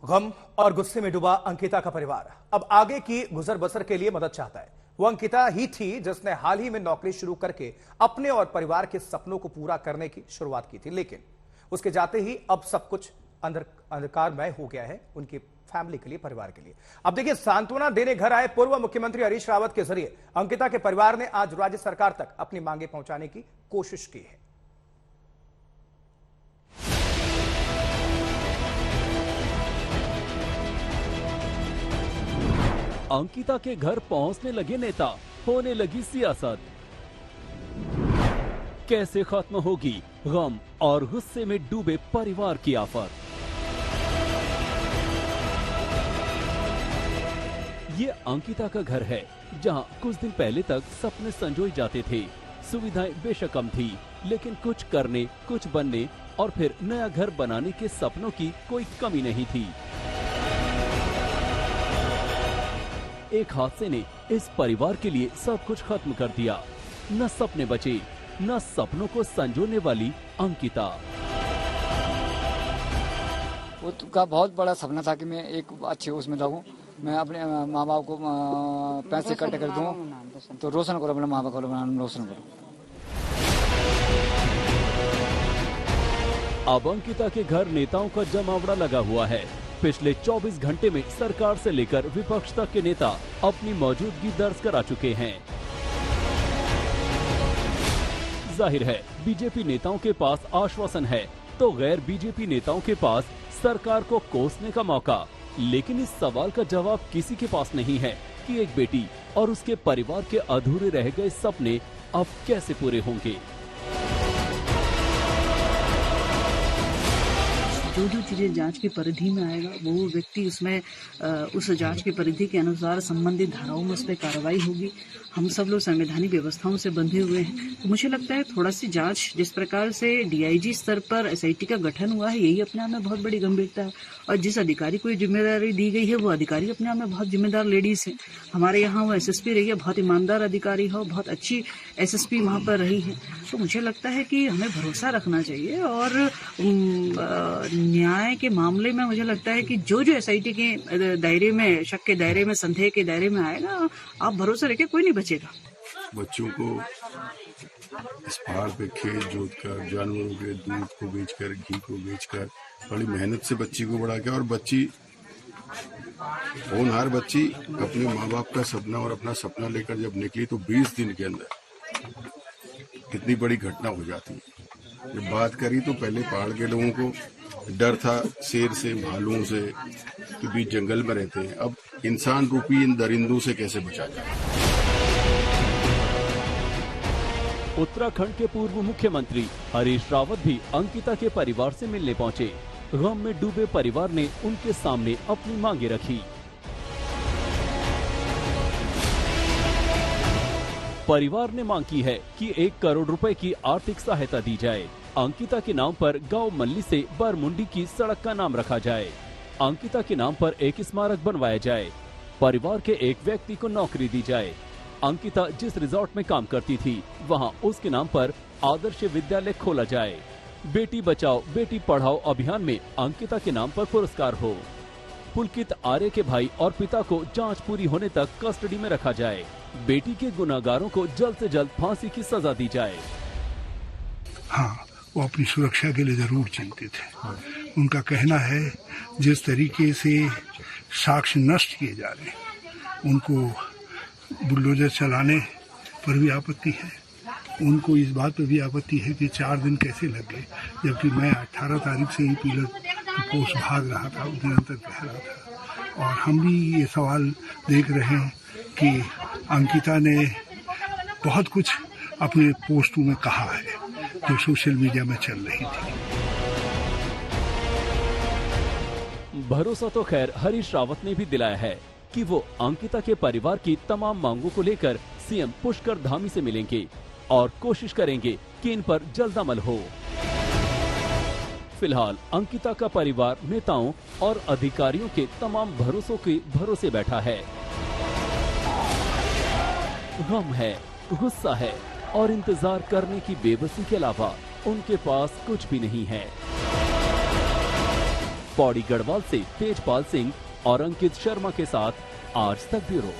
गम और गुस्से में डूबा अंकिता का परिवार अब आगे की गुजर बसर के लिए मदद चाहता है। वो अंकिता ही थी जिसने हाल ही में नौकरी शुरू करके अपने और परिवार के सपनों को पूरा करने की शुरुआत की थी, लेकिन उसके जाते ही अब सब कुछ अंधकारमय हो गया है उनकी फैमिली के लिए, परिवार के लिए। अब देखिए, सांत्वना देने घर आए पूर्व मुख्यमंत्री हरीश रावत के जरिए अंकिता के परिवार ने आज राज्य सरकार तक अपनी मांगे पहुंचाने की कोशिश की है। अंकिता के घर पहुंचने लगे नेता, होने लगी सियासत। कैसे खत्म होगी गम और गुस्से में डूबे परिवार की आफत? ये अंकिता का घर है जहां कुछ दिन पहले तक सपने संजोए जाते थे। सुविधाएं बेशक कम थी, लेकिन कुछ करने, कुछ बनने और फिर नया घर बनाने के सपनों की कोई कमी नहीं थी। एक हादसे ने इस परिवार के लिए सब कुछ खत्म कर दिया। न सपने बचे, न सपनों को संजोने वाली अंकिता। वो का बहुत बड़ा सपना था कि मैं एक अच्छे उसमें लगूं, मैं अपने माँ बाप को पैसे इकट्ठे कर दूं तो रोशन करो, अपने माँ बाप को रोशन करो। अब अंकिता के घर नेताओं का जमावड़ा लगा हुआ है। पिछले 24 घंटे में सरकार से लेकर विपक्ष तक के नेता अपनी मौजूदगी दर्ज करा चुके हैं। जाहिर है, बीजेपी नेताओं के पास आश्वासन है तो गैर बीजेपी नेताओं के पास सरकार को कोसने का मौका। लेकिन इस सवाल का जवाब किसी के पास नहीं है कि एक बेटी और उसके परिवार के अधूरे रह गए सपने अब कैसे पूरे होंगे। जो जो चीजें जांच की परिधि में आएगा वो व्यक्ति उसमें उस जांच की परिधि के अनुसार संबंधित धाराओं में उस पर कार्रवाई होगी। हम सब लोग संवैधानिक व्यवस्थाओं से बंधे हुए हैं, तो मुझे लगता है थोड़ा सी जांच, जिस प्रकार से डीआईजी स्तर पर एसआईटी का गठन हुआ है, यही अपने आप में बहुत बड़ी गंभीरता है। और जिस अधिकारी को ये जिम्मेदारी दी गई है वो अधिकारी अपने आप में बहुत जिम्मेदार लेडीज है। हमारे यहाँ वो एसएसपी रही है, बहुत ईमानदार अधिकारी हो, बहुत अच्छी एसएसपी वहाँ पर रही है। तो मुझे लगता है कि हमें भरोसा रखना चाहिए और न्याय के मामले में मुझे लगता है कि जो जो एसआईटी के दायरे में, शक के दायरे में, संदेह के दायरे में आएगा, आप भरोसा रखिए कोई नहीं बचेगा। बच्चों को इस पहाड़ पे खेत जोत कर, जानवरों के दूध को बेचकर, घी को बेचकर, बड़ी मेहनत से बच्ची को बढ़ा के, और बच्ची होनहार बच्ची अपने माँ बाप का सपना और अपना सपना लेकर जब निकली तो 20 दिन के अंदर कितनी बड़ी घटना हो जाती है। जब बात करी तो पहले पहाड़ के लोगों को डर था शेर से, भालुओं से, के बीच जंगल में रहते हैं। अब इंसान रूपी इन दरिंदों से कैसे बचा जाए। उत्तराखंड के पूर्व मुख्यमंत्री हरीश रावत भी अंकिता के परिवार से मिलने पहुंचे। गम में डूबे परिवार ने उनके सामने अपनी मांगे रखी। परिवार ने मांग की है कि 1 करोड़ रुपए की आर्थिक सहायता दी जाए। अंकिता के नाम पर गांव मल्ली से बरमुंडी की सड़क का नाम रखा जाए। अंकिता के नाम पर एक स्मारक बनवाया जाए। परिवार के एक व्यक्ति को नौकरी दी जाए। अंकिता जिस रिजॉर्ट में काम करती थी वहां उसके नाम पर आदर्श विद्यालय खोला जाए। बेटी बचाओ बेटी पढ़ाओ अभियान में अंकिता के नाम पर पुरस्कार हो। पुलकित आर्य के भाई और पिता को जांच पूरी होने तक कस्टडी में रखा जाए। बेटी के गुनाहगारों को जल्द से जल्द फांसी की सजा दी जाए। हाँ, वो अपनी सुरक्षा के लिए जरूर चिंतित है। उनका कहना है जिस तरीके से साक्ष्य नष्ट किए जा रहे हैं, उनको बुलडोजर चलाने पर भी आपत्ति है। उनको इस बात पर भी आपत्ति है कि 4 दिन कैसे लग गए, जबकि मैं 18 तारीख से ही पीलर पोस्ट भाग रहा था, निरंतर कह रहा था। और हम भी ये सवाल देख रहे हैं कि अंकिता ने बहुत कुछ अपने पोस्टों में कहा है जो सोशल मीडिया में चल रही थी। भरोसा तो खैर हरीश रावत ने भी दिलाया है कि वो अंकिता के परिवार की तमाम मांगों को लेकर सीएम पुष्कर धामी से मिलेंगे और कोशिश करेंगे कि इन पर जल्द अमल हो। फिलहाल अंकिता का परिवार नेताओं और अधिकारियों के तमाम भरोसों के भरोसे बैठा है। गम है, गुस्सा है और इंतजार करने की बेबसी के अलावा उनके पास कुछ भी नहीं है। पौड़ी गढ़वाल से तेजपाल सिंह और अंकित शर्मा के साथ आज तक ब्यूरो।